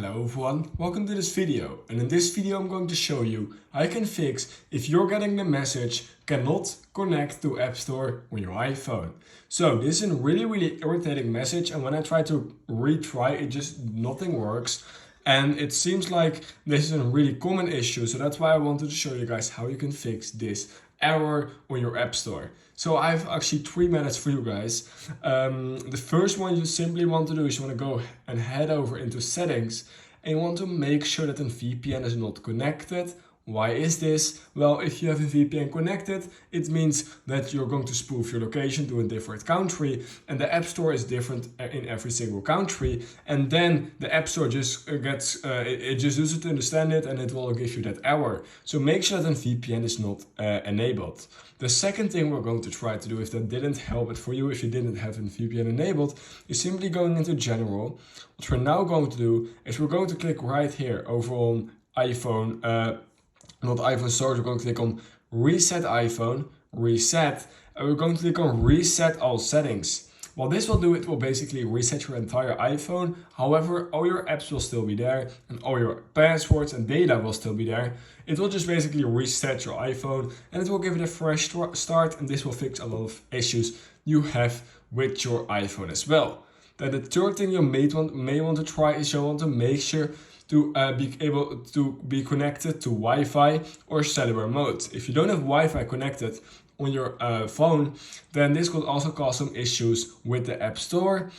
Hello everyone, welcome to this video, and in this video I'm going to show you how you can fix if you're getting the message cannot connect to App Store on your iPhone. So this is a really irritating message, and when I try to retry it, just nothing works. And it seems like this is a really common issue, so that's why I wanted to show you guys how you can fix this error on your App Store. So I have actually 3 minutes for you guys. The first one you simply want to do is you want to go and head over into settings, and you want to make sure that a VPN is not connected. Why is this? Well, if you have a VPN connected, it means that you're going to spoof your location to a different country, and the App Store is different in every single country. And then the App Store just it just uses it to understand it, and it will give you that error. So make sure that a VPN is not enabled. The second thing we're going to try to do, if that didn't help it for you, if you didn't have a VPN enabled, is simply going into General. What we're now going to do is we're going to click right here over on iPhone. Not iPhone storage, we're going to click on Reset iPhone, Reset, and we're going to click on Reset All Settings. What this will do, it will basically reset your entire iPhone. However, all your apps will still be there, and all your passwords and data will still be there. It will just basically reset your iPhone, and it will give it a fresh start, and this will fix a lot of issues you have with your iPhone as well. Then the third thing you may want to try is you want to make sure to be able to be connected to Wi-Fi or cellular mode. If you don't have Wi-Fi connected on your phone, then this could also cause some issues with the App Store.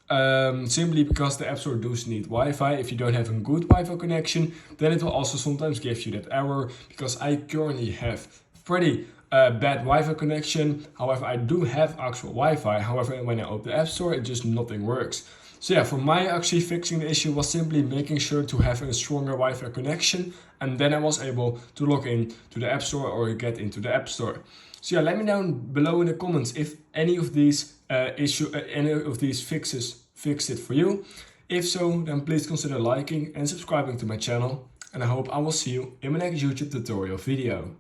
Simply because the App Store does need Wi-Fi. If you don't have a good Wi-Fi connection, then it will also sometimes give you that error, because I currently have pretty bad Wi-Fi connection. However, I do have actual Wi-Fi. However, when I open the App Store, it just nothing works. So yeah, for my actually fixing the issue was simply making sure to have a stronger Wi-Fi connection, and then I was able to log in to the App Store or get into the App Store. So yeah, let me down below in the comments if any of these fixes fixed it for you. If so, then please consider liking and subscribing to my channel, and I hope I will see you in my next YouTube tutorial video.